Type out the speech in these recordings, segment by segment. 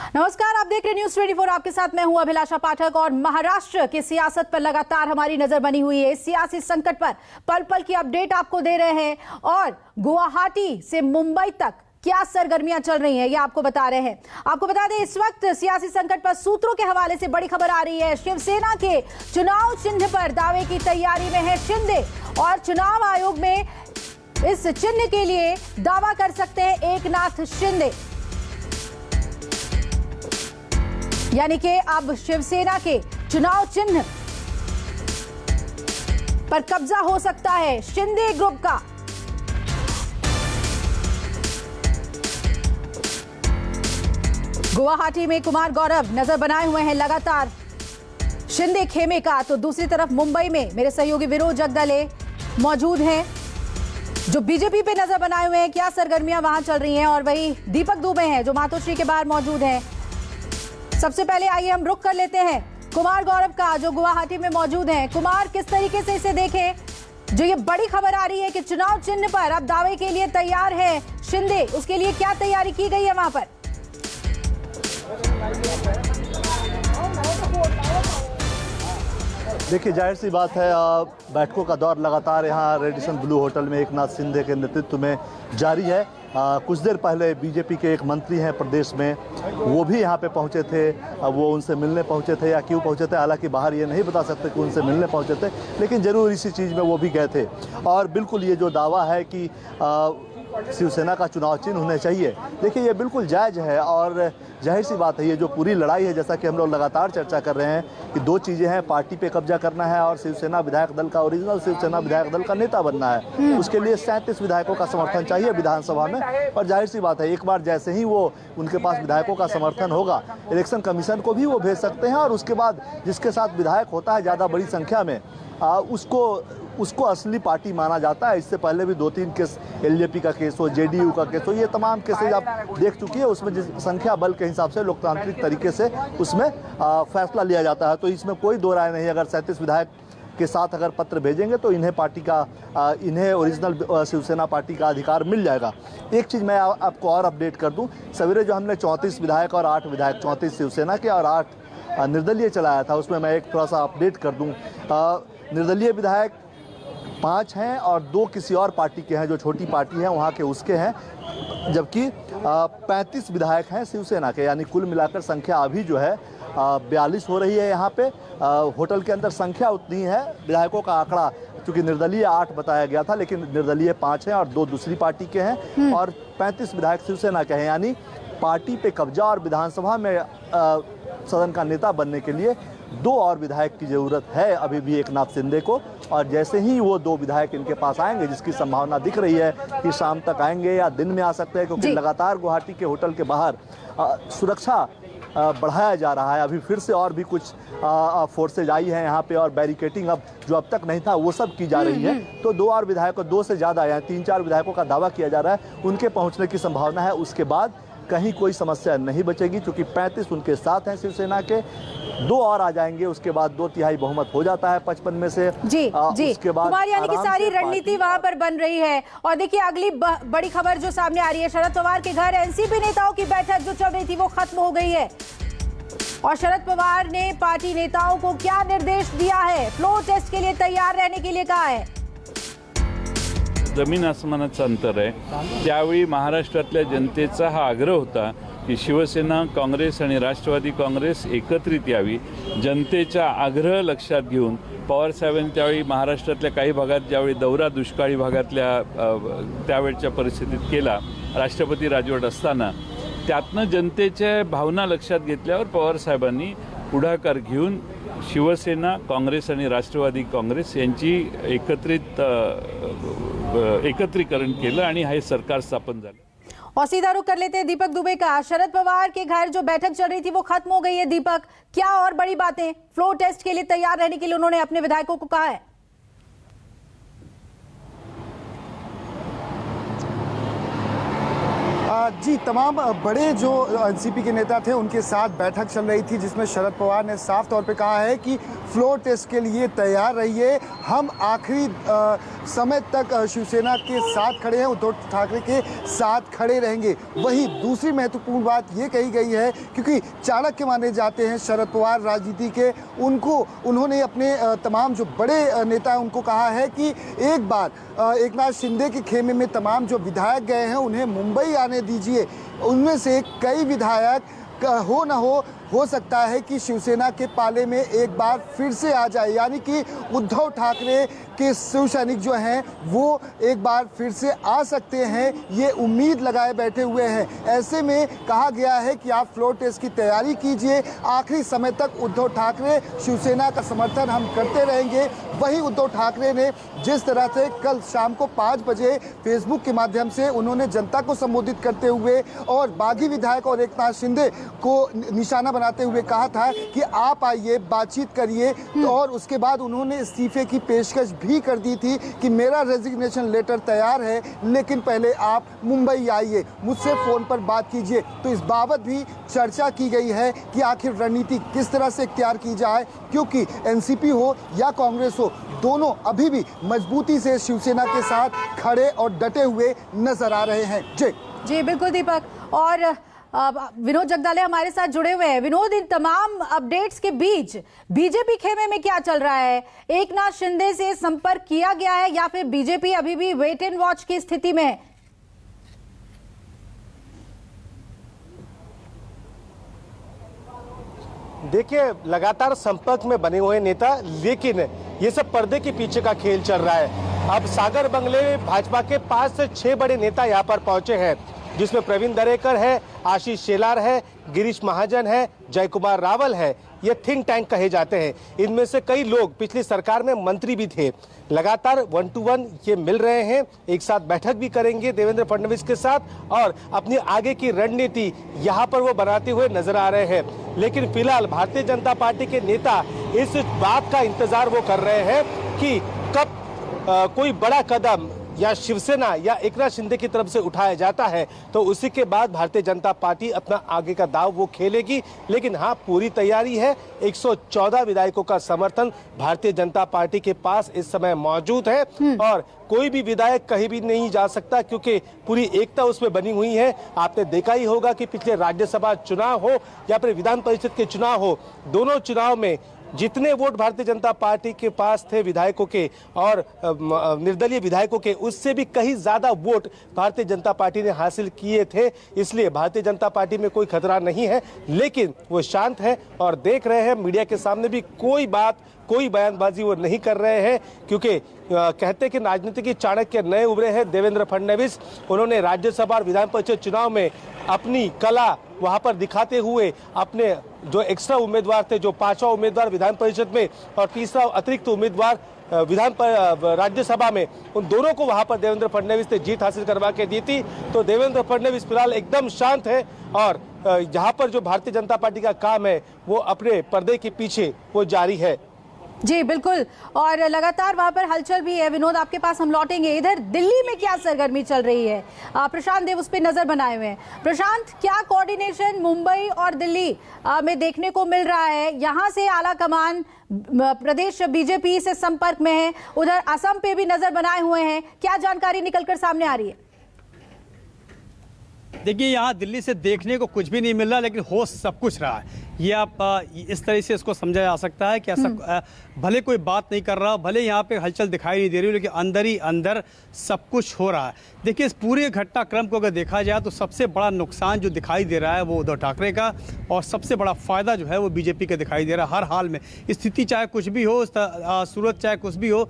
नमस्कार, आप देख रहे न्यूज 24। आपके साथ मैं हूं अभिलाषा पाठक और महाराष्ट्र की सियासत पर लगातार हमारी नजर बनी हुई है। इस सियासी संकट पर पल पल की अपडेट आपको दे रहे हैं और गुवाहाटी से मुंबई तक क्या सरगर्मियां चल रही हैं ये आपको बता रहे हैं। आपको बता दें, इस वक्त सियासी संकट पर सूत्रों के हवाले से बड़ी खबर आ रही है। शिवसेना के चुनाव चिन्ह पर दावे की तैयारी में है शिंदे और चुनाव आयोग में इस चिन्ह के लिए दावा कर सकते हैं एकनाथ शिंदे। यानी कि अब शिवसेना के चुनाव चिन्ह पर कब्जा हो सकता है शिंदे ग्रुप का। गुवाहाटी में कुमार गौरव नजर बनाए हुए हैं लगातार शिंदे खेमे का, तो दूसरी तरफ मुंबई में मेरे सहयोगी विरोध जगदले मौजूद हैं जो बीजेपी पे नजर बनाए हुए हैं। क्या सरगर्मियां वहां चल रही हैं, और वही दीपक दुबे हैं जो मातोश्री के बाहर मौजूद हैं। सबसे पहले आइए हम रुख कर लेते हैं कुमार गौरव का जो गुवाहाटी में मौजूद हैं। कुमार, किस तरीके से इसे देखें, जो ये बड़ी खबर आ रही है कि चुनाव चिन्ह पर अब दावे के लिए तैयार है शिंदे, उसके लिए क्या तैयारी की गई है वहां पर? देखिए, जाहिर सी बात है, बैठकों का दौर लगातार यहाँ रेडिसन ब्लू होटल में एकनाथ शिंदे के नेतृत्व में जारी है। कुछ देर पहले बीजेपी के एक मंत्री हैं प्रदेश में, वो भी यहाँ पे पहुँचे थे। वो उनसे मिलने पहुँचे थे या क्यों पहुँचे थे, हालांकि बाहर ये नहीं बता सकते कि उनसे मिलने पहुँचे थे, लेकिन ज़रूर इसी चीज़ में वो भी गए थे। और बिल्कुल ये जो दावा है कि शिवसेना का चुनाव चिन्ह होने चाहिए, देखिए ये बिल्कुल जायज़ है और जाहिर सी बात है। ये जो पूरी लड़ाई है, जैसा कि हम लोग लगातार चर्चा कर रहे हैं कि दो चीज़ें हैं, पार्टी पे कब्जा करना है और शिवसेना विधायक दल का, ओरिजिनल शिवसेना विधायक दल का नेता बनना है। उसके लिए 37 विधायकों का समर्थन चाहिए विधानसभा में। और जाहिर सी बात है, एक बार जैसे ही वो उनके पास विधायकों का समर्थन होगा, इलेक्शन कमीशन को भी वो भेज सकते हैं और उसके बाद जिसके साथ विधायक होता है ज़्यादा बड़ी संख्या में, उसको असली पार्टी माना जाता है। इससे पहले भी 2-3 केस, एलजेपी का केस हो, जेडीयू का केस हो, ये तमाम केसेज आप देख चुकी है। उसमें जिस संख्या बल के हिसाब से लोकतांत्रिक तरीके से उसमें फैसला लिया जाता है। तो इसमें कोई दो राय नहीं। अगर 37 विधायक के साथ अगर पत्र भेजेंगे तो इन्हें पार्टी का, इन्हें ओरिजिनल शिवसेना पार्टी का अधिकार मिल जाएगा। एक चीज़ मैं आपको और अपडेट कर दूँ, सवेरे जो हमने 34 विधायक और 8 विधायक, 34 शिवसेना के और 8 निर्दलीय चलाया था, उसमें मैं एक थोड़ा सा अपडेट कर दूँ। निर्दलीय विधायक 5 हैं और 2 किसी और पार्टी के हैं, जो छोटी पार्टी है वहाँ के, उसके हैं। जबकि 35 विधायक हैं शिवसेना के, यानी कुल मिलाकर संख्या अभी जो है 42 हो रही है। यहाँ पे होटल के अंदर संख्या उतनी है, विधायकों का आंकड़ा चूँकि निर्दलीय 8 बताया गया था, लेकिन निर्दलीय 5 हैं और 2 दूसरी पार्टी के हैं और 35 विधायक शिवसेना के हैं। यानी पार्टी पे कब्जा और विधानसभा में सदन का नेता बनने के लिए 2 और विधायक की ज़रूरत है अभी भी एकनाथ शिंदे को। और जैसे ही वो 2 विधायक इनके पास आएंगे, जिसकी संभावना दिख रही है कि शाम तक आएंगे या दिन में आ सकते हैं, क्योंकि लगातार गुवाहाटी के होटल के बाहर सुरक्षा बढ़ाया जा रहा है। अभी फिर से और भी कुछ फोर्सेज आई हैं यहाँ पे और बैरिकेटिंग अब जो अब तक नहीं था वो सब की जा रही है। तो 2 और विधायकों, 2 से ज़्यादा आए हैं, 3-4 विधायकों का दावा किया जा रहा है, उनके पहुँचने की संभावना है। उसके बाद कहीं कोई समस्या नहीं बचेगी, क्योंकि 35 उनके साथ हैं शिवसेना के, 2 और आ जाएंगे। उसके बाद 2/3 बहुमत हो जाता है 55 में से। जी उसके बाद कुमार, यानी कि सारी रणनीति वहां पर बन रही है। और देखिए, अगली बड़ी खबर जो सामने आ रही है, शरद पवार के घर एनसीपी नेताओं की बैठक जो चल रही थी वो खत्म हो गई है और शरद पवार ने पार्टी नेताओं को क्या निर्देश दिया है? फ्लोर टेस्ट के लिए तैयार रहने के लिए कहा है। जमीन आसमानाचं अंतर आहे। त्यावेळी महाराष्ट्रातल्या जनतेचा हा आग्रह होता की शिवसेना, काँग्रेस आणि राष्ट्रवादी काँग्रेस एकत्रित यावी। जनतेचा आग्रह लक्षात घेऊन पवार साहेबांनी त्यावेळी महाराष्ट्रातल्या काही भागात ज्यावेळी दौरा दुष्काळी भागातल्या त्यावेळच्या परिस्थितीत केला, राष्ट्रपती राजवट असताना, त्यातनं जनतेच्या भावना लक्षात घेतल्यावर पवार साहेबांनी पुढाकार घेऊन शिवसेना, काँग्रेस आणि राष्ट्रवादी काँग्रेस यांची एकत्रीकरण केलं आणि हे सरकार स्थापन झालं। और सीधा रुख कर लेते हैं दीपक दुबे का। शरद पवार के घर जो बैठक चल रही थी वो खत्म हो गई है। दीपक, क्या और बड़ी बातें? फ्लोर टेस्ट के लिए तैयार रहने के लिए उन्होंने अपने विधायकों को कहा है। जी, तमाम बड़े जो एनसीपी के नेता थे उनके साथ बैठक चल रही थी, जिसमें शरद पवार ने साफ तौर पे कहा है कि फ्लोर टेस्ट के लिए तैयार रहिए, हम आखिरी समय तक शिवसेना के साथ खड़े हैं, उद्धव ठाकरे के साथ खड़े रहेंगे। वहीं दूसरी महत्वपूर्ण बात ये कही गई है, क्योंकि चाणक्य माने जाते हैं शरद पवार राजनीति के, उन्होंने अपने तमाम जो बड़े नेता हैं उनको कहा है कि एक बार एकनाथ शिंदे के खेमे में तमाम जो विधायक गए हैं उन्हें मुंबई आने दीजिए। उनमें से कई विधायक हो न हो सकता है कि शिवसेना के पाले में एक बार फिर से आ जाए, यानी कि उद्धव ठाकरे के शिव सैनिक जो हैं वो एक बार फिर से आ सकते हैं, ये उम्मीद लगाए बैठे हुए हैं। ऐसे में कहा गया है कि आप फ्लोर टेस्ट की तैयारी कीजिए, आखिरी समय तक उद्धव ठाकरे शिवसेना का समर्थन हम करते रहेंगे। वहीं उद्धव ठाकरे ने जिस तरह से कल शाम को 5 बजे फेसबुक के माध्यम से उन्होंने जनता को संबोधित करते हुए और बागी विधायक और एकनाथ शिंदे को निशाना बनाते हुए कहा था कि आप आइए, बातचीत करिए, और उसके बाद उन्होंने इस्तीफे की पेशकश भी कर दी थी कि मेरा रेजिग्नेशन लेटर तैयार है, लेकिन पहले आप मुंबई आइए, मुझसे फ़ोन पर बात कीजिए। तो इस बाबत भी चर्चा की गई है कि आखिर रणनीति किस तरह से इख्तियार की जाए, क्योंकि एनसीपी हो या कांग्रेस हो, दोनों अभी भी मजबूती से शिवसेना के साथ खड़े और डटे हुए नजर आ रहे हैं। जी बिल्कुल दीपक, और विनोद जगदाले हमारे साथ जुड़े हुए हैं। विनोद, इन तमाम अपडेट्स के बीच बीजेपी खेमे में क्या चल रहा है? एकनाथ शिंदे से संपर्क किया गया है या फिर बीजेपी अभी भी वेट एंड वॉच की स्थिति में है? देखिए, लगातार संपर्क में बने हुए नेता, लेकिन ये सब पर्दे के पीछे का खेल चल रहा है। अब सागर बंगले भाजपा के 5 से 6 बड़े नेता यहाँ पर पहुंचे हैं, जिसमें प्रवीण दरेकर है, आशीष शेलार है, गिरीश महाजन है, जय कुमार रावल है। ये थिंक टैंक कहे जाते हैं। इनमें से कई लोग पिछली सरकार में मंत्री भी थे। लगातार 1 to 1 ये मिल रहे हैं, एक साथ बैठक भी करेंगे देवेंद्र फडणवीस के साथ और अपनी आगे की रणनीति यहाँ पर वो बनाते हुए नजर आ रहे हैं। लेकिन फिलहाल भारतीय जनता पार्टी के नेता इस बात का इंतजार वो कर रहे हैं कि कब कोई बड़ा कदम या शिवसेना या एकनाथ शिंदे की तरफ से उठाया जाता है तो उसी के बाद भारतीय जनता पार्टी अपना आगे का दाव वो खेलेगी। लेकिन हाँ, पूरी तैयारी है। 114 विधायकों का समर्थन भारतीय जनता पार्टी के पास इस समय मौजूद है और कोई भी विधायक कहीं भी नहीं जा सकता, क्योंकि पूरी एकता उसमें बनी हुई है। आपने देखा ही होगा कि पिछले राज्यसभा चुनाव हो या फिर विधान परिषद के चुनाव हो, दोनों चुनाव में जितने वोट भारतीय जनता पार्टी के पास थे विधायकों के और निर्दलीय विधायकों के, उससे भी कहीं ज्यादा वोट भारतीय जनता पार्टी ने हासिल किए थे। इसलिए भारतीय जनता पार्टी में कोई खतरा नहीं है, लेकिन वो शांत है और देख रहे हैं मीडिया के सामने भी कोई बयानबाजी वो नहीं कर रहे हैं, क्योंकि कहते हैं कि राजनीति की चाणक्य नए उभरे हैं देवेंद्र फडणवीस। उन्होंने राज्यसभा और विधान परिषद चुनाव में अपनी कला वहां पर दिखाते हुए अपने जो एक्स्ट्रा उम्मीदवार थे, जो 5वां उम्मीदवार विधान परिषद में और तीसरा अतिरिक्त उम्मीदवार राज्यसभा में, उन दोनों को वहां पर देवेंद्र फडणवीस ने जीत हासिल करवा के दी थी। तो देवेंद्र फडणवीस फिलहाल एकदम शांत है और यहाँ पर जो भारतीय जनता पार्टी का काम है वो अपने पर्दे के पीछे वो जारी है। जी बिल्कुल, और लगातार वहां पर हलचल भी है। विनोद, आपके पास हम लौटेंगे। इधर दिल्ली में क्या सरगर्मी चल रही है? प्रशांत देव उस पर नजर बनाए हुए हैं। प्रशांत, क्या कोऑर्डिनेशन मुंबई और दिल्ली में देखने को मिल रहा है? यहाँ से आला कमान प्रदेश बीजेपी से संपर्क में है, उधर असम पे भी नजर बनाए हुए हैं। क्या जानकारी निकलकर सामने आ रही है? देखिए, यहाँ दिल्ली से देखने को कुछ भी नहीं मिल रहा, लेकिन हो सब कुछ रहा है। ये आप इस तरह से इसको समझा जा सकता है कि ऐसा भले कोई बात नहीं कर रहा, भले यहाँ पे हलचल दिखाई नहीं दे रही, लेकिन अंदर ही अंदर सब कुछ हो रहा है। देखिए, इस पूरे घटनाक्रम को अगर देखा जाए तो सबसे बड़ा नुकसान जो दिखाई दे रहा है वो उद्धव ठाकरे का, और सबसे बड़ा फायदा जो है वो बीजेपी का दिखाई दे रहा है। हर हाल में स्थिति चाहे कुछ भी हो, सूरत चाहे कुछ भी हो,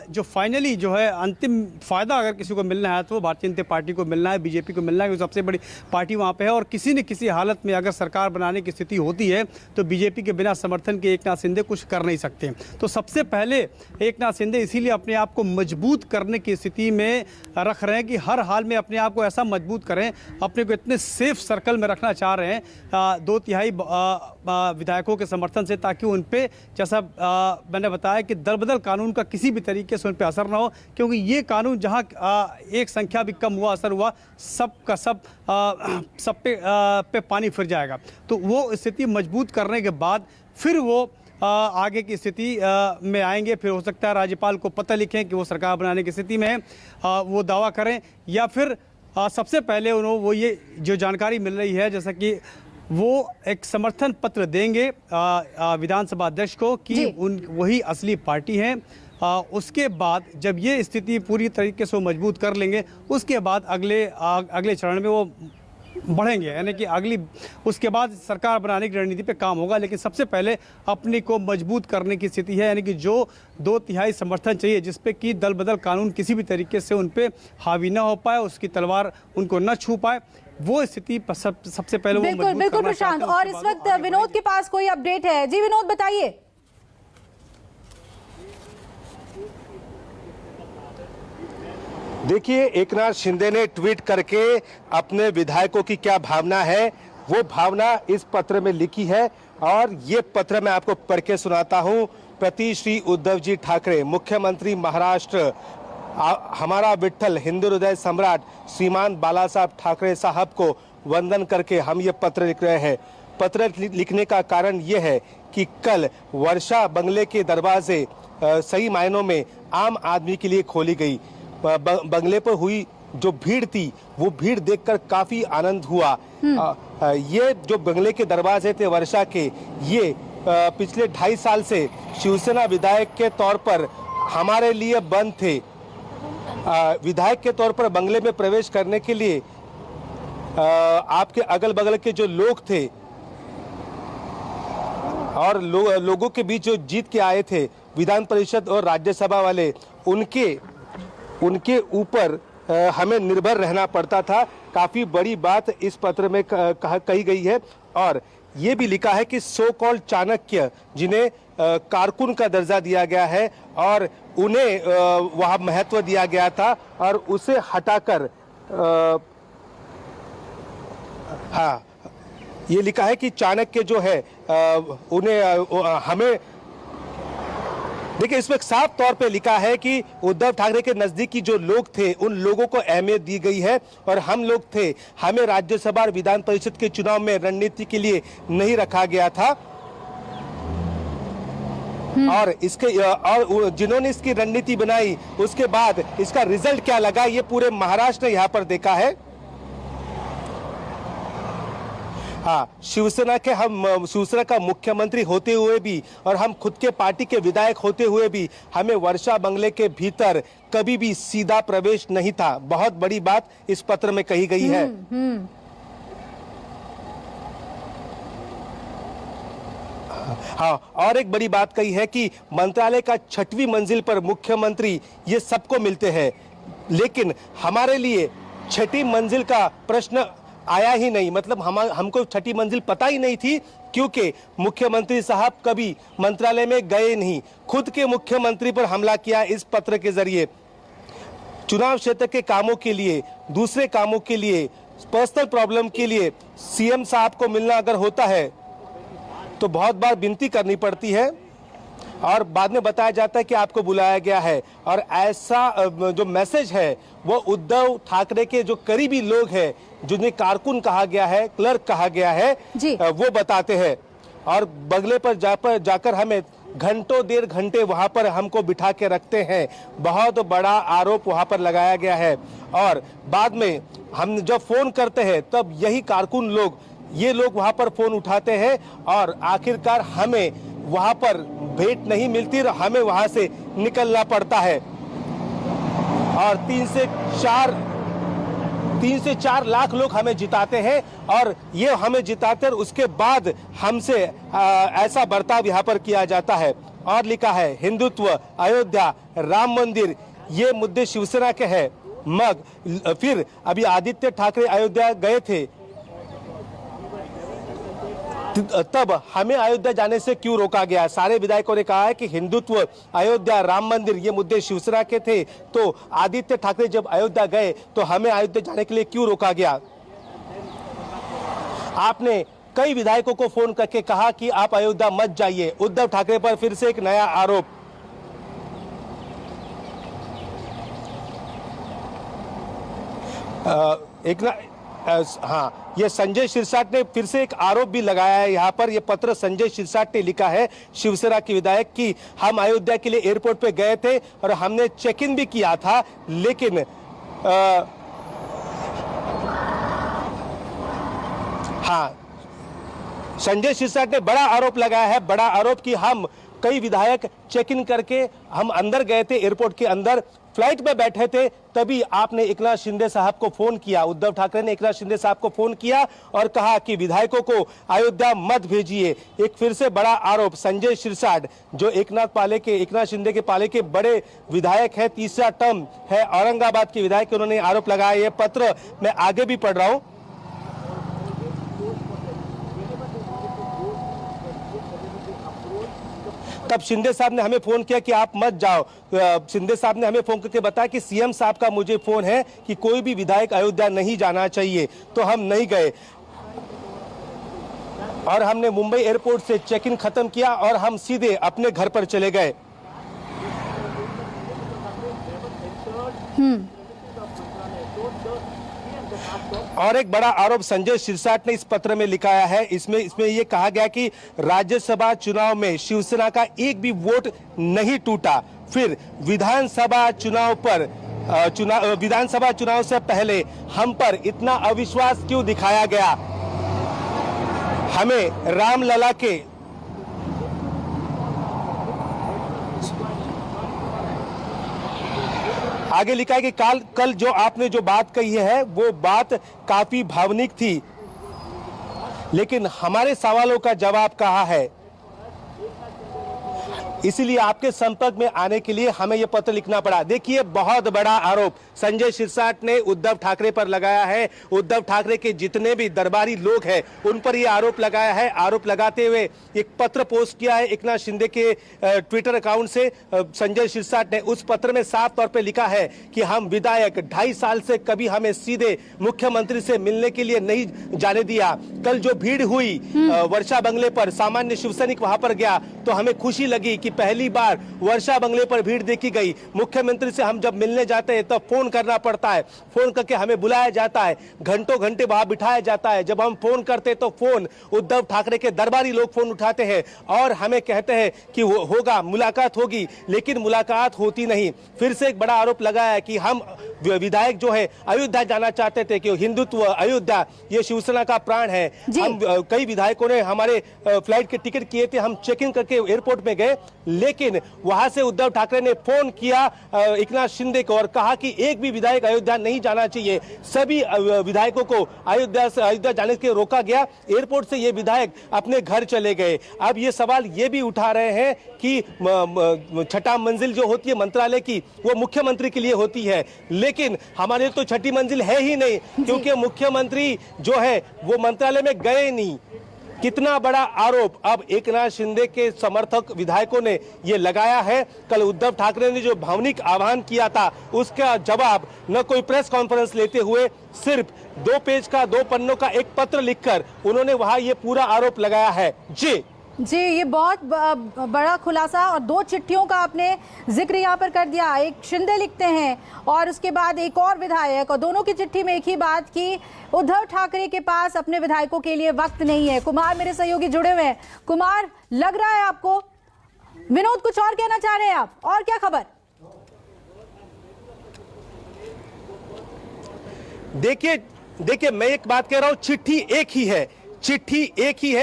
जो फाइनली जो है अंतिम फायदा अगर किसी को मिलना है तो वो भारतीय जनता पार्टी को मिलना है, बीजेपी को मिलना है, क्योंकि सबसे बड़ी पार्टी वहाँ पे है। और किसी न किसी हालत में अगर सरकार बनाने की स्थिति होती है तो बीजेपी के बिना समर्थन के एकनाथ शिंदे कुछ कर नहीं सकते। तो सबसे पहले एकनाथ शिंदे इसीलिए अपने आप को मजबूत करने की स्थिति में रख रहे हैं कि हर हाल में अपने आप को ऐसा मजबूत करें, अपने को इतने सेफ सर्कल में रखना चाह रहे हैं। 2/3 विधायकों के समर्थन से, ताकि उन पे जैसा मैंने बताया कि दल बदल कानून का किसी भी तरीके से उन पे असर ना हो, क्योंकि ये कानून जहाँ एक संख्या भी कम हुआ असर हुआ, सब का सब पे पानी फिर जाएगा। तो वो स्थिति मजबूत करने के बाद फिर वो आगे की स्थिति में आएंगे। फिर हो सकता है राज्यपाल को पत्र लिखें कि वो सरकार बनाने की स्थिति में है, वो दावा करें, या फिर सबसे पहले उन्होंने वो ये जो जानकारी मिल रही है जैसा कि वो एक समर्थन पत्र देंगे विधानसभा अध्यक्ष को कि वही असली पार्टी है। उसके बाद जब ये स्थिति पूरी तरीके से मजबूत कर लेंगे, उसके बाद अगले चरण में वो बढ़ेंगे, यानी कि उसके बाद सरकार बनाने की रणनीति पे काम होगा। लेकिन सबसे पहले अपने को मजबूत करने की स्थिति है, यानी कि जो 2/3 समर्थन चाहिए, जिसपे कि दल बदल कानून किसी भी तरीके से उन पे हावी ना हो पाए, उसकी तलवार उनको न छू पाए, वो स्थिति सबसे पहले बिल्कुल प्रशांत। और इस वक्त विनोद के पास कोई अपडेट है? जी विनोद, बताइए। देखिए, एकनाथ शिंदे ने ट्वीट करके अपने विधायकों की क्या भावना है, वो भावना इस पत्र में लिखी है, और ये पत्र मैं आपको पढ़ के सुनाता हूं। प्रति श्री उद्धव जी ठाकरे, मुख्यमंत्री महाराष्ट्र, हमारा विट्ठल हिंदू हृदय सम्राट श्रीमान बाला साहब ठाकरे साहब को वंदन करके हम ये पत्र लिख रहे हैं। पत्र लिखने का कारण ये है कि कल वर्षा बंगले के दरवाजे सही मायनों में आम आदमी के लिए खोली गई। बंगले पर हुई जो भीड़ थी, वो भीड़ देखकर काफी आनंद हुआ। ये जो बंगले के दरवाजे थे वर्षा के, ये पिछले 2.5 साल से शिवसेना विधायक के तौर पर हमारे लिए बंद थे। विधायक के तौर पर बंगले में प्रवेश करने के लिए आपके अगल बगल के जो लोग थे और लोगों के बीच जो जीत के आए थे विधान परिषद और राज्यसभा वाले, उनके ऊपर हमें निर्भर रहना पड़ता था। काफी बड़ी बात इस पत्र में कही गई है, और ये भी लिखा है कि सो कॉल्ड चाणक्य, जिन्हें कारकुन का दर्जा दिया गया है और उन्हें वहां महत्व दिया गया था, और उसे हटाकर हाँ, ये लिखा है कि चाणक्य जो है उन्हें हमें, देखिए इसमें साफ तौर पे लिखा है कि उद्धव ठाकरे के नजदीकी जो लोग थे उन लोगों को अहमियत दी गई है, और हम लोग थे, हमें राज्यसभा और विधान परिषद के चुनाव में रणनीति के लिए नहीं रखा गया था। और जिन्होंने इसकी रणनीति बनाई, उसके बाद इसका रिजल्ट क्या लगा, ये पूरे महाराष्ट्र ने यहाँ पर देखा है। हाँ, शिवसेना का मुख्यमंत्री होते हुए भी और हम खुद के पार्टी के विधायक होते हुए भी हमें वर्षा बंगले के भीतर कभी भी सीधा प्रवेश नहीं था। बहुत बड़ी बात इस पत्र में कही गई है। हाँ, और एक बड़ी बात कही है कि मंत्रालय का 6वीं मंजिल पर मुख्यमंत्री ये सबको मिलते हैं, लेकिन हमारे लिए 6ठी मंजिल का प्रश्न आया ही नहीं। मतलब हमको 6ठी मंजिल पता ही नहीं थी, क्योंकि मुख्यमंत्री साहब कभी मंत्रालय में गए नहीं। खुद के मुख्यमंत्री पर हमला किया इस पत्र के जरिए। चुनाव क्षेत्र के कामों के लिए, दूसरे कामों के लिए, पर्सनल प्रॉब्लम के लिए सीएम साहब को मिलना अगर होता है तो बहुत बार विनती करनी पड़ती है, और बाद में बताया जाता है कि आपको बुलाया गया है। और ऐसा जो मैसेज है वो उद्धव ठाकरे के जो करीबी लोग हैं, जिन्हें कारकुन कहा गया है, क्लर्क कहा गया है, वो बताते हैं। और बंगले पर जाकर हमें घंटों घंटे वहां पर हमको बिठा के रखते हैं। बहुत बड़ा आरोप वहां पर लगाया गया है। और बाद में हम जब फोन करते हैं तब यही कारकुन लोग, ये लोग वहां पर फोन उठाते हैं, और आखिरकार हमें वहां पर भेंट नहीं मिलती, हमें वहां से निकलना पड़ता है। और 3 से 4 लाख लोग हमें जिताते हैं, और ये हमें जिताते हैं, उसके बाद हमसे ऐसा बर्ताव यहाँ पर किया जाता है। और लिखा है हिंदुत्व, अयोध्या, राम मंदिर, ये मुद्दे शिवसेना के हैं। मग फिर अभी आदित्य ठाकरे अयोध्या गए थे, तब हमें अयोध्या जाने से क्यों रोका गया? सारे विधायकों ने कहा है कि हिंदुत्व, अयोध्या, राम मंदिर, ये मुद्दे शिवसेना के थे, तो आदित्य ठाकरे जब अयोध्या गए तो हमें अयोध्या जाने के लिए क्यों रोका गया? आपने कई विधायकों को फोन करके कहा कि आप अयोध्या मत जाइए। उद्धव ठाकरे पर फिर से एक नया आरोप। हाँ, ये संजय शिरसाट ने फिर से एक आरोप भी लगाया है। यहाँ पर ये पत्र संजय शिरसाट ने लिखा है शिवसेना के विधायक की, हम अयोध्या के लिए एयरपोर्ट पे गए थे और हमने चेक इन भी किया था, लेकिन हाँ, संजय शिरसाट ने बड़ा आरोप लगाया है, बड़ा आरोप कि हम कई विधायक चेक इन करके हम अंदर गए थे, एयरपोर्ट के अंदर फ्लाइट में बैठे थे, तभी आपने एकनाथ शिंदे साहब को फोन किया, उद्धव ठाकरे ने एकनाथ शिंदे साहब को फोन किया और कहा कि विधायकों को अयोध्या मत भेजिए। एक फिर से बड़ा आरोप संजय शिरसाट, जो एकनाथ शिंदे के पाले के बड़े विधायक है, तीसरा टर्म है औरंगाबाद के विधायक, उन्होंने आरोप लगाया। यह पत्र मैं आगे भी पढ़ रहा हूं। तब शिंदे साहब ने हमें फोन किया कि आप मत जाओ। शिंदे साहब ने हमें फोन करके बताया कि सीएम साहब का मुझे फोन है कि कोई भी विधायक अयोध्या नहीं जाना चाहिए, तो हम नहीं गए और हमने मुंबई एयरपोर्ट से चेक इन खत्म किया और हम सीधे अपने घर पर चले गए। और एक बड़ा आरोप संजय शिरसाट ने इस पत्र में लिखाया है। इसमें यह कहा गया कि राज्यसभा चुनाव में शिवसेना का एक भी वोट नहीं टूटा, फिर विधानसभा चुनाव से पहले हम पर इतना अविश्वास क्यों दिखाया गया। हमें रामलला के आगे लिखा है कि कल जो आपने जो बात कही है वो बात काफी भावनिक थी, लेकिन हमारे सवालों का जवाब कहाँ है। इसीलिए आपके संपर्क में आने के लिए हमें यह पत्र लिखना पड़ा। देखिए, बहुत बड़ा आरोप संजय शिरसाट ने उद्धव ठाकरे पर लगाया है। उद्धव ठाकरे के जितने भी दरबारी लोग हैं उन पर यह आरोप लगाया है। आरोप लगाते हुए एक पत्र पोस्ट किया है एकनाथ शिंदे के ट्विटर अकाउंट से। संजय शिरसाट ने उस पत्र में साफ तौर पर लिखा है कि हम विधायक 2.5 साल से कभी हमें सीधे मुख्यमंत्री से मिलने के लिए नहीं जाने दिया। कल जो भीड़ हुई वर्षा बंगले पर, सामान्य शिवसैनिक वहां पर गया तो हमें खुशी लगी कि पहली बार वर्षा बंगले पर भीड़ देखी गई। मुख्यमंत्री से हम जब मिलने जाते हैं तब फोन करना पड़ता है, फोन करके हमें बुलाया जाता है, घंटों घंटे वहां बिठाया जाता है। जब हम फोन करते तो फोन उद्धव ठाकरे के दरबारी लोग फोन उठाते हैं और हमें कहते हैं कि होगा, मुलाकात होगी, लेकिन मुलाकात होती नहीं। फिर से एक बड़ा आरोप लगाया कि हम विधायक जो है अयोध्या जाना चाहते थे, कि हिंदुत्व, अयोध्या ये शिवसेना का प्राण है। हम कई विधायकों ने हमारे फ्लाइट के टिकट किए थे, हम चेक इन करके एयरपोर्ट में गए, लेकिन वहां से उद्धव ठाकरे ने फोन किया एकनाथ शिंदे को और कहा कि एक भी विधायक अयोध्या नहीं जाना चाहिए। सभी विधायकों को अयोध्या जाने से रोका गया। एयरपोर्ट से ये विधायक अपने घर चले गए। अब ये सवाल ये भी उठा रहे हैं कि छठा मंजिल जो होती है मंत्रालय की, वो मुख्यमंत्री के लिए होती है, लेकिन हमारे तो छठी मंजिल है ही नहीं, क्योंकि मुख्यमंत्री जो है वो मंत्रालय में गए नहीं। कितना बड़ा आरोप अब एकनाथ शिंदे के समर्थक विधायकों ने ये लगाया है। कल उद्धव ठाकरे ने जो भावनिक आह्वान किया था उसका जवाब न कोई प्रेस कॉन्फ्रेंस लेते हुए, सिर्फ 2 पेज का 2 पन्नों का एक पत्र लिखकर उन्होंने वहां ये पूरा आरोप लगाया है। जी, ये बहुत बड़ा खुलासा और 2 चिट्ठियों का आपने जिक्र यहाँ पर कर दिया। एक शिंदे लिखते हैं और उसके बाद एक और विधायक, और दोनों की चिट्ठी में एक ही बात कि उद्धव ठाकरे के पास अपने विधायकों के लिए वक्त नहीं है। कुमार मेरे सहयोगी जुड़े हुए हैं। कुमार, लग रहा है आपको विनोद कुछ और कहना चाह रहे हैं आप, और क्या खबर? देखिए मैं एक बात कह रहा हूं, चिट्ठी एक ही है,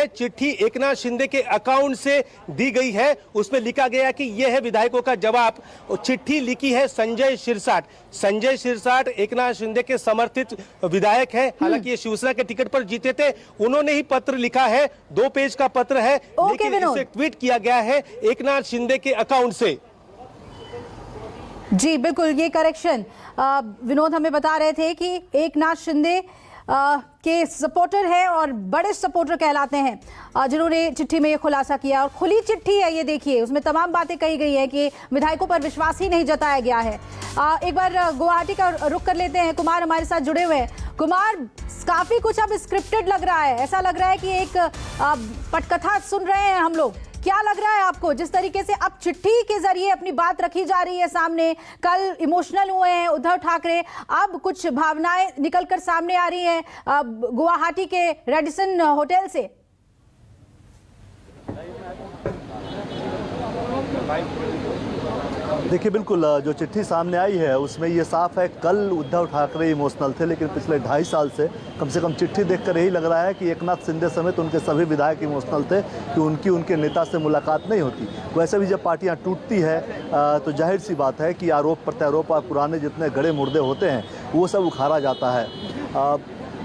चिट्ठी एकनाथ शिंदे के अकाउंट से दी गई है। उसमें लिखा गया कि यह है विधायकों का जवाब। चिट्ठी लिखी है संजय शिरसाट एकनाथ शिंदे के समर्थित विधायक है। हालांकि ये शिवसेना के टिकट पर जीते थे, उन्होंने ही पत्र लिखा है, 2 पेज का पत्र है, लेकिन इसे ट्वीट किया गया है एकनाथ शिंदे के अकाउंट से। जी बिल्कुल, ये करेक्शन विनोद हमें बता रहे थे कि एकनाथ शिंदे के सपोर्टर हैं और बड़े सपोर्टर कहलाते हैं, जिन्होंने चिट्ठी में ये खुलासा किया। और खुली चिट्ठी है, ये देखिए, उसमें तमाम बातें कही गई है कि विधायकों पर विश्वास ही नहीं जताया गया है। एक बार गुवाहाटी का रुख कर लेते हैं, कुमार हमारे साथ जुड़े हुए हैं। कुमार, काफी कुछ अब स्क्रिप्टेड लग रहा है, ऐसा लग रहा है कि एक पटकथा सुन रहे हैं हम लोग। क्या लग रहा है आपको, जिस तरीके से अब चिट्ठी के जरिए अपनी बात रखी जा रही है सामने? कल इमोशनल हुए हैं उद्धव ठाकरे, अब कुछ भावनाएं निकलकर सामने आ रही हैं गुवाहाटी के रेडिसन होटल से। देखिए, बिल्कुल जो चिट्ठी सामने आई है उसमें ये साफ है, कल उद्धव ठाकरे इमोशनल थे, लेकिन पिछले 2.5 साल से कम चिट्ठी देखकर यही लग रहा है कि एकनाथ शिंदे समेत उनके सभी विधायक इमोशनल थे कि उनके नेता से मुलाकात नहीं होती। वैसे भी जब पार्टियां टूटती है तो जाहिर सी बात है कि आरोप प्रत्यारोप और पुराने जितने गड़े मुर्दे होते हैं वो सब उखाड़ा जाता है।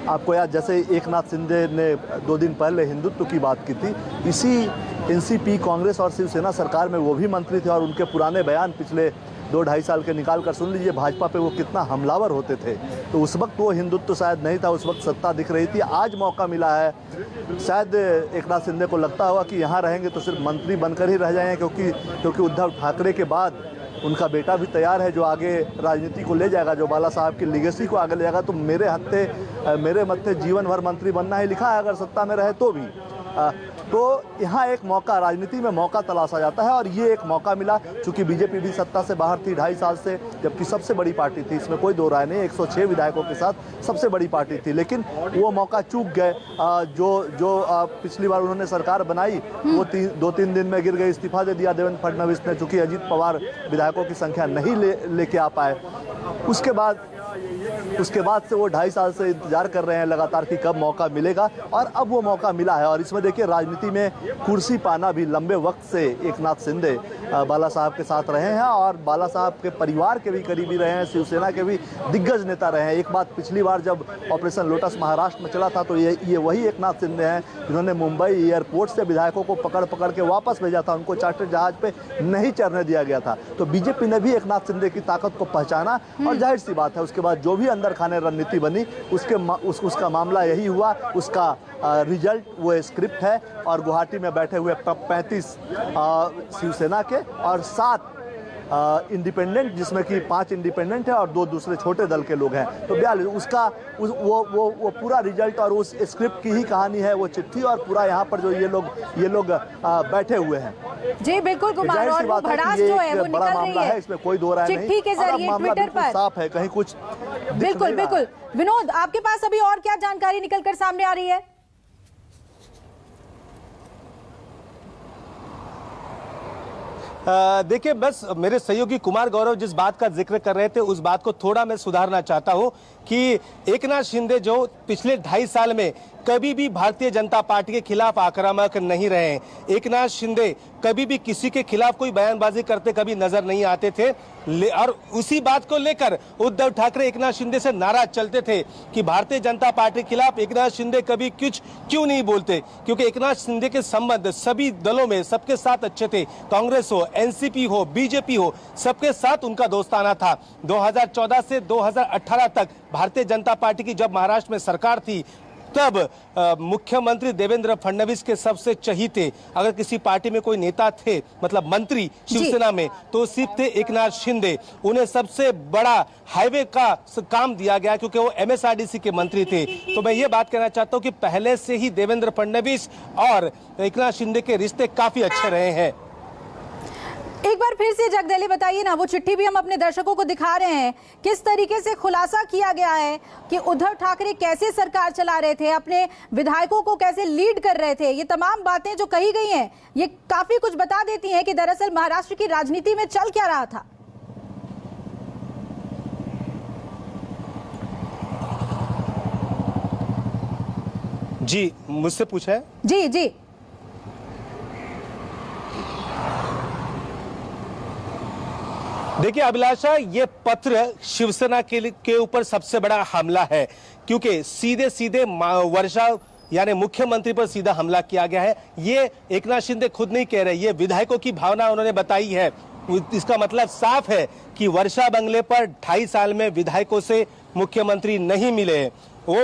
आपको याद, जैसे एकनाथ शिंदे ने 2 दिन पहले हिंदुत्व की बात की थी, इसी एनसीपी, कांग्रेस और शिवसेना सरकार में वो भी मंत्री थे और उनके पुराने बयान पिछले 2-2.5 साल के निकाल कर सुन लीजिए, भाजपा पे वो कितना हमलावर होते थे। तो उस वक्त वो हिंदुत्व शायद नहीं था, उस वक्त सत्ता दिख रही थी। आज मौका मिला है, शायद एकनाथ शिंदे को लगता होगा कि यहाँ रहेंगे तो सिर्फ मंत्री बनकर ही रह जाएंगे, क्योंकि उद्धव ठाकरे के बाद उनका बेटा भी तैयार है जो आगे राजनीति को ले जाएगा, जो बाला साहब की लीगेसी को आगे ले जाएगा। तो मेरे मत्थे जीवन भर मंत्री बनना ही लिखा है, अगर सत्ता में रहे तो भी। तो यहाँ एक मौका, राजनीति में मौका तलाशा जाता है और ये एक मौका मिला। चूंकि बीजेपी भी सत्ता से बाहर थी 2.5 साल से, जबकि सबसे बड़ी पार्टी थी, इसमें कोई दो राय नहीं, 106 विधायकों के साथ सबसे बड़ी पार्टी थी, लेकिन वो मौका चूक गए। जो पिछली बार उन्होंने सरकार बनाई वो 2-3 दिन में गिर गई, इस्तीफा दे दिया देवेंद्र फडणवीस ने, चूंकि अजीत पवार विधायकों की संख्या नहीं लेके आ पाए। उसके बाद से वो 2.5 साल से इंतजार कर रहे हैं लगातार कि कब मौका मिलेगा, और अब वो मौका मिला है। और इसमें देखिए, राजनीति में कुर्सी पाना भी लंबे वक्त से एकनाथ शिंदे बाला साहब के साथ रहे हैं और बाला साहब के परिवार के भी करीबी रहे हैं, शिवसेना के भी दिग्गज नेता रहे हैं। एक बात, पिछली बार जब ऑपरेशन लोटस महाराष्ट्र में चला था तो ये वही एकनाथ शिंदे हैं जिन्होंने मुंबई एयरपोर्ट से विधायकों को पकड़ के वापस भेजा था, उनको चार्टर जहाज पे नहीं चढ़ने दिया गया था। तो बीजेपी ने भी एकनाथ शिंदे की ताकत को पहचाना और जाहिर सी बात है उसके बाद जो भी अंदर खाने रणनीति बनी उसका मामला यही हुआ। उसका रिजल्ट वो स्क्रिप्ट है और गुवाहाटी में बैठे हुए 35 शिवसेना के और 7 इंडिपेंडेंट, जिसमें कि 5 इंडिपेंडेंट है और 2 दूसरे छोटे दल के लोग हैं। तो 42 वो पूरा रिजल्ट और उस स्क्रिप्ट की ही कहानी है वो चिट्ठी, और पूरा यहाँ पर जो ये लोग बैठे हुए हैं। जी बिल्कुल कुमार, और वो भड़ास जो है वो निकल रही है, इसमें कोई दो राय नहीं। चिट्ठी के जरिए ट्विटर पर साफ है, कहीं कुछ बिल्कुल। विनोद, आपके पास अभी और क्या जानकारी निकलकर सामने आ रही है? देखिए, बस मेरे सहयोगी कुमार गौरव जिस बात का जिक्र कर रहे थे उस बात को थोड़ा मैं सुधारना चाहता हूं कि एकनाथ शिंदे जो पिछले 2.5 साल में कभी भी भारतीय जनता पार्टी के खिलाफ आक्रामक नहीं रहे हैं। एकनाथ शिंदे कभी भी किसी के खिलाफ कोई बयानबाजी करते कभी नजर नहीं आते थे, और उसी बात को लेकर उद्धव ठाकरे एकनाथ शिंदे से नाराज चलते थे कि भारतीय जनता पार्टी के खिलाफ एकनाथ शिंदे कभी कुछ क्यों नहीं बोलते, क्योंकि एकनाथ शिंदे के संबंध सभी दलों में सबके साथ अच्छे थे। कांग्रेस हो, एनसीपी हो, बीजेपी हो, सबके साथ उनका दोस्ताना था। 2014 से 2018 तक भारतीय जनता पार्टी की जब महाराष्ट्र में सरकार थी तब मुख्यमंत्री देवेंद्र फडणवीस के सबसे चहीते, अगर किसी पार्टी में कोई नेता थे, मतलब मंत्री शिवसेना में, तो सिर्फ थे एकनाथ शिंदे। उन्हें सबसे बड़ा हाईवे का काम दिया गया क्योंकि वो एमएसआरडीसी के मंत्री थे। तो मैं ये बात कहना चाहता हूं कि पहले से ही देवेंद्र फडणवीस और एकनाथ शिंदे के रिश्ते काफी अच्छे रहे हैं। एक बार फिर से जगदले बताइए ना, वो चिट्ठी भी हम अपने दर्शकों को दिखा रहे हैं, किस तरीके से खुलासा किया गया है कि उद्धव ठाकरे कैसे सरकार चला रहे थे, अपने विधायकों को कैसे लीड कर रहे थे। ये तमाम बातें जो कही गई हैं ये काफी कुछ बता देती हैं कि दरअसल महाराष्ट्र की राजनीति में चल क्या रहा था। जी, मुझसे पूछा है? जी देखिए अभिलाषा, ये पत्र शिवसेना के ऊपर सबसे बड़ा हमला है, क्योंकि सीधे वर्षा यानी मुख्यमंत्री पर सीधा हमला किया गया है। ये एकनाथ शिंदे खुद नहीं कह रहे, ये विधायकों की भावना उन्होंने बताई है। इसका मतलब साफ है कि वर्षा बंगले पर 2.5 साल में विधायकों से मुख्यमंत्री नहीं मिले। वो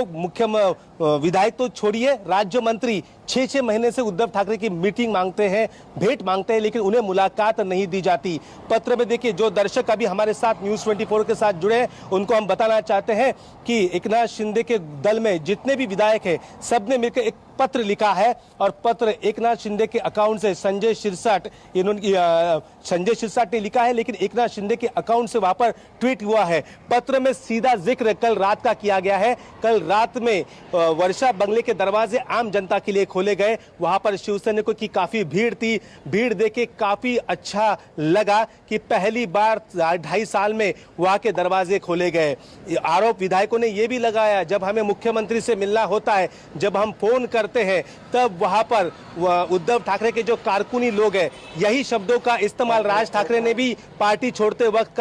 विधायक तो छोड़िए, राज्य मंत्री 6-6 महीने से उद्धव ठाकरे की मीटिंग मांगते हैं, भेंट मांगते हैं, लेकिन उन्हें मुलाकात नहीं दी जाती। पत्र में देखिए, जो दर्शक अभी हमारे साथ न्यूज़ 24 के साथ जुड़े हैं उनको हम बताना चाहते हैं कि एकनाथ शिंदे के दल में जितने भी विधायक हैं सबने मिलकर एक पत्र लिखा है और पत्र एकनाथ शिंदे के अकाउंट से संजय शिरसाट ने लिखा है, लेकिन एकनाथ शिंदे के अकाउंट से वहां पर ट्वीट हुआ है। पत्र में सीधा जिक्र कल रात का किया गया है। कल रात में वर्षा बंगले के दरवाजे आम जनता के लिए खोले गए, वहां पर शिवसैनिकों की काफी भीड़ थी। भीड़ देखे काफी अच्छा लगा कि पहली बार 2.5 साल में वहां के दरवाजे खोले गए। आरोप विधायकों ने यह भी लगाया, जब हमें मुख्यमंत्री से मिलना होता है, जब हम फोन करते हैं, तब वहां पर उद्धव ठाकरे के जो कारकुनी लोग हैं, यही शब्दों का इस्तेमाल राज ठाकरे ने भी पार्टी छोड़ते वक्त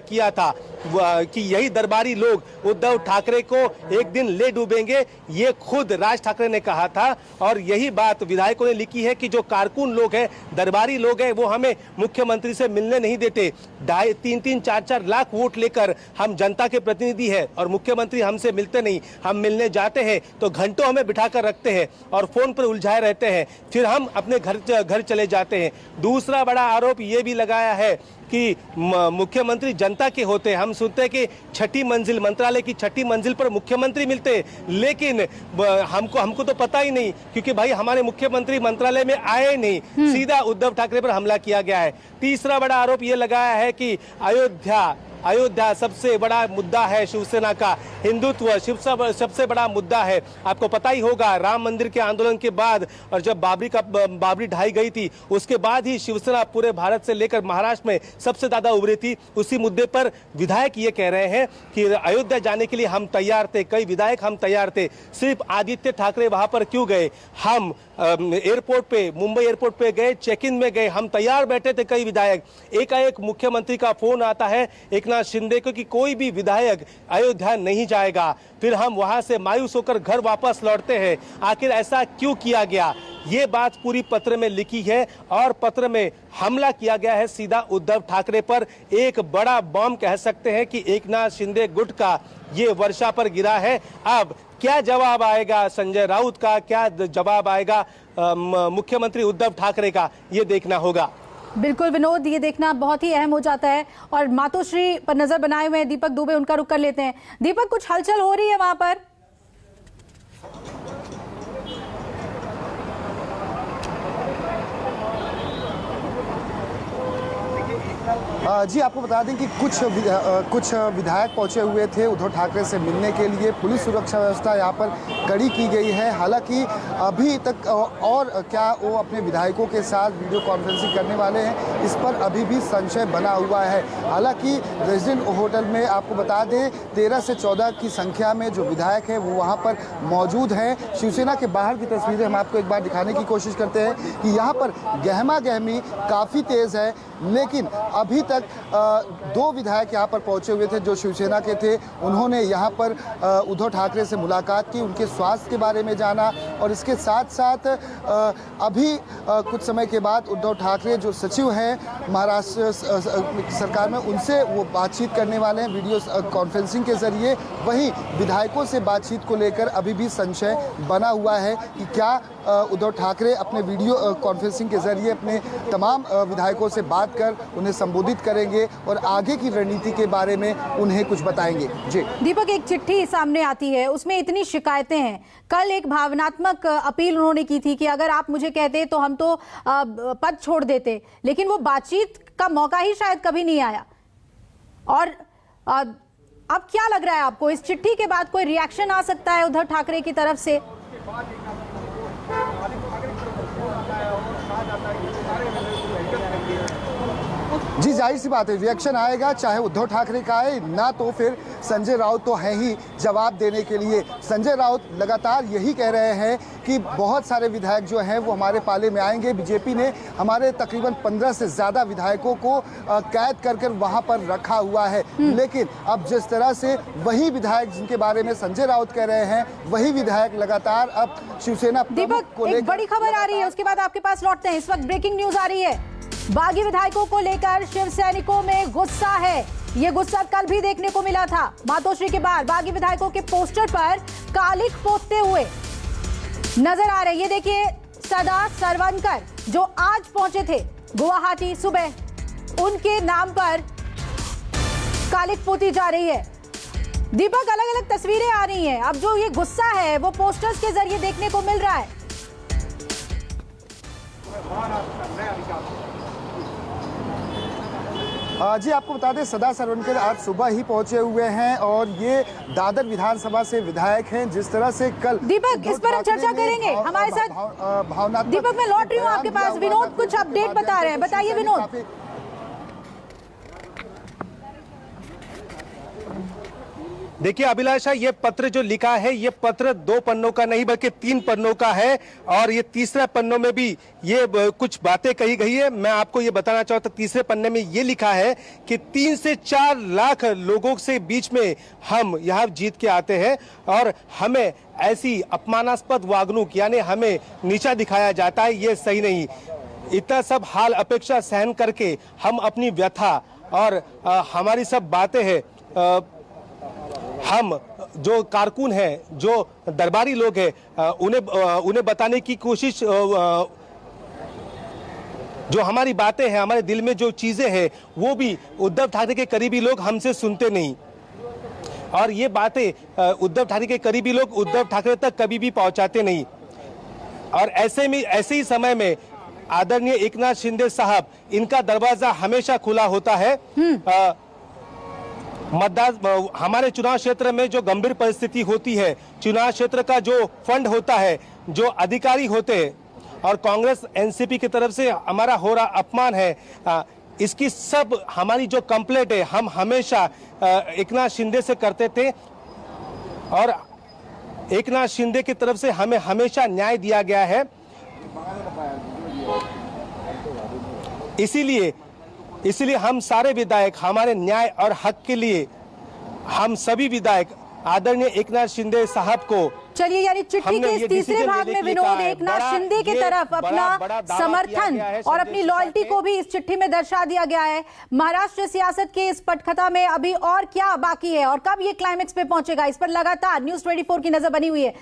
किया था कि यही दरबारी लोग उद्धव ठाकरे को एक दिन ले डूबेंगे। ये खुद राज ठाकरे ने कहा था और यही बात विधायकों ने लिखी है कि जो कारकुन लोग हैं, दरबारी लोग हैं, वो हमें मुख्यमंत्री से मिलने नहीं देते। 3-3, 4-4 लाख वोट लेकर हम जनता के प्रतिनिधि हैं और मुख्यमंत्री हमसे मिलते नहीं। हम मिलने जाते हैं तो घंटों हमें बिठाकर रखते हैं और फोन पर उलझाए रहते हैं, फिर हम अपने घर चले जाते हैं। दूसरा बड़ा आरोप ये भी लगाया है कि मुख्यमंत्री जनता के होते हैं। हम सुनते हैं कि 6ठी मंजिल, मंत्रालय की 6ठी मंजिल पर मुख्यमंत्री मिलते, लेकिन हमको तो पता ही नहीं, क्योंकि भाई हमारे मुख्यमंत्री मंत्रालय में आए नहीं, सीधा उद्धव ठाकरे पर हमला किया गया है। तीसरा बड़ा आरोप ये लगाया है कि अयोध्या सबसे बड़ा मुद्दा है शिवसेना का, हिंदुत्व सबसे बड़ा मुद्दा है। आपको पता ही होगा, राम मंदिर के आंदोलन के बाद और जब बाबरी ढाई गई थी, उसके बाद ही शिवसेना पूरे भारत से लेकर महाराष्ट्र में सबसे ज्यादा उभरी थी। उसी मुद्दे पर विधायक ये कह रहे हैं कि अयोध्या जाने के लिए हम तैयार थे, कई विधायक हम तैयार थे, सिर्फ आदित्य ठाकरे वहां पर क्यों गए? हम एयरपोर्ट पे, मुंबई एयरपोर्ट पे गए, चेक इन में गए, हम तैयार बैठे थे कई विधायक। एकाएक मुख्यमंत्री का फोन आता है एकनाथ शिंदे को कि कोई भी विधायक अयोध्या नहीं जाएगा, फिर हम वहां से मायूस होकर घर वापस लौटते हैं। आखिर ऐसा क्यों किया गया? ये बात पूरी पत्र में लिखी है और पत्र में हमला किया गया है सीधा उद्धव ठाकरे पर। एक बड़ा बम कह सकते हैं कि एकनाथ शिंदे गुट का ये वर्षा पर गिरा है। अब क्या जवाब आएगा संजय राउत का, क्या जवाब आएगा मुख्यमंत्री उद्धव ठाकरे का, ये देखना होगा। बिल्कुल विनोद, ये देखना बहुत ही अहम हो जाता है। और मातोश्री पर नजर बनाए हुए हैं दीपक दुबे, उनका रुख कर लेते हैं। दीपक, कुछ हलचल हो रही है वहां पर? जी, आपको बता दें कि कुछ विधायक पहुंचे हुए थे उद्धव ठाकरे से मिलने के लिए। पुलिस सुरक्षा व्यवस्था यहां पर कड़ी की गई है। हालांकि अभी तक और क्या वो अपने विधायकों के साथ वीडियो कॉन्फ्रेंसिंग करने वाले हैं, इस पर अभी भी संशय बना हुआ है। हालांकि रेजिडेंट होटल में आपको बता दें 13 से 14 की संख्या में जो विधायक हैं वो वहाँ पर मौजूद हैं। शिवसेना के बाहर की तस्वीरें हम आपको एक बार दिखाने की कोशिश करते हैं कि यहाँ पर गहमा गहमी काफ़ी तेज़ है, लेकिन अभी तक 2 विधायक यहाँ पर पहुँचे हुए थे जो शिवसेना के थे। उन्होंने यहाँ पर उद्धव ठाकरे से मुलाकात की, उनके स्वास्थ्य के बारे में जाना और इसके साथ साथ अभी कुछ समय के बाद उद्धव ठाकरे जो सचिव हैं महाराष्ट्र सरकार में, उनसे वो बातचीत करने वाले हैं वीडियो कॉन्फ्रेंसिंग के जरिए। वहीं विधायकों से बातचीत को लेकर अभी भी संशय बना हुआ है कि क्या उद्धव ठाकरे अपने वीडियो कॉन्फ्रेंसिंग के जरिए अपने तमाम विधायकों से बात कर उन्हें संबोधित करेंगे और आगे की रणनीति के बारे में उन्हें कुछ बताएंगे। जी दीपक, एक चिट्ठी सामने आती है, उसमें इतनी शिकायतें हैं। कल एक भावनात्मक अपील उन्होंने की थी कि अगर आप मुझे कहते तो हम तो पद छोड़ देते, लेकिन वो बातचीत का मौका ही शायद कभी नहीं आया। और अब क्या लग रहा है आपको, इस चिट्ठी के बाद कोई रिएक्शन आ सकता है उद्धव ठाकरे की तरफ से? जी, जाहिर सी बात है रिएक्शन आएगा, चाहे उद्धव ठाकरे का आए ना, तो फिर संजय राउत तो है ही जवाब देने के लिए। संजय राउत लगातार यही कह रहे हैं कि बहुत सारे विधायक जो हैं वो हमारे पाले में आएंगे। बीजेपी ने हमारे तकरीबन 15 से ज़्यादा विधायकों को कैद कर वहाँ पर रखा हुआ है, लेकिन अब जिस तरह से वही विधायक जिनके बारे में संजय राउत कह रहे हैं, वही विधायक लगातार अब शिवसेना दीपक, एक बड़ी खबर आ रही है, उसके बाद आपके पास लौटते हैं। इस वक्त ब्रेकिंग न्यूज आ रही है। बागी विधायकों को लेकर शिव सैनिकों में गुस्सा है। ये गुस्सा कल भी देखने को मिला था। मातोश्री के बाहर बागी विधायकों के पोस्टर पर कालिख पोतते हुए नजर आ रहे। ये देखिए सदा सरवनकर जो आज पहुंचे थे गुवाहाटी सुबह, उनके नाम पर कालिख पोती जा रही है। दीपक, अलग अलग तस्वीरें आ रही हैं। अब जो ये गुस्सा है वो पोस्टर्स के जरिए देखने को मिल रहा है। जी आपको बता दें, सदा सरवनकर आज सुबह ही पहुंचे हुए हैं और ये दादर विधानसभा से विधायक हैं। जिस तरह से कल दीपक, इस पर हम चर्चा करेंगे। हमारे साथ भावनात्मक दीपक, मैं लौट रही हूँ आपके पास। विनोद कुछ अपडेट बता रहे हैं, बताइए विनोद। देखिए अभिलाषा, ये पत्र जो लिखा है, ये पत्र 2 पन्नों का नहीं बल्कि 3 पन्नों का है और ये तीसरे पन्नों में भी ये कुछ बातें कही गई है। मैं आपको ये बताना चाहता हूँ, तीसरे पन्ने में ये लिखा है कि 3 से 4 लाख लोगों से बीच में हम यहाँ जीत के आते हैं और हमें ऐसी अपमानास्पद वागणूक यानी हमें नीचा दिखाया जाता है, ये सही नहीं। इतना सब हाल अपेक्षा सहन करके हम अपनी व्यथा और हमारी सब बातें हैं, हम जो कारकुन हैं, जो दरबारी लोग हैं, उन्हें बताने की कोशिश, जो हमारी बातें हैं, हमारे दिल में जो चीजें हैं, वो भी उद्धव ठाकरे के करीबी लोग हमसे सुनते नहीं। और ये बातें उद्धव ठाकरे के करीबी लोग उद्धव ठाकरे तक कभी भी पहुंचाते नहीं। और ऐसे ही समय में आदरणीय एकनाथ शिंदे साहब, इनका दरवाजा हमेशा खुला होता है। मतदान, हमारे चुनाव क्षेत्र में जो गंभीर परिस्थिति होती है, चुनाव क्षेत्र का जो फंड होता है, जो अधिकारी होते हैं और कांग्रेस एनसीपी की तरफ से हमारा हो रहा अपमान है, इसकी सब हमारी जो कंप्लेंट है हम हमेशा एकनाथ शिंदे से करते थे और एकनाथ शिंदे की तरफ से हमें हमेशा न्याय दिया गया है। इसीलिए हम सारे विधायक हमारे न्याय और हक के लिए, हम सभी विधायक आदरणीय एकनाथ शिंदे साहब को, चलिए, यानी चिट्ठी के इस तीसरे भाग में विनोद एकनाथ शिंदे की तरफ अपना समर्थन और अपनी लॉयल्टी को भी इस चिट्ठी में दर्शा दिया गया है। महाराष्ट्र सियासत के इस पटकथा में अभी और क्या बाकी है और कब ये क्लाइमेक्स पे पहुंचेगा, इस पर लगातार न्यूज़ 24 की नजर बनी हुई है।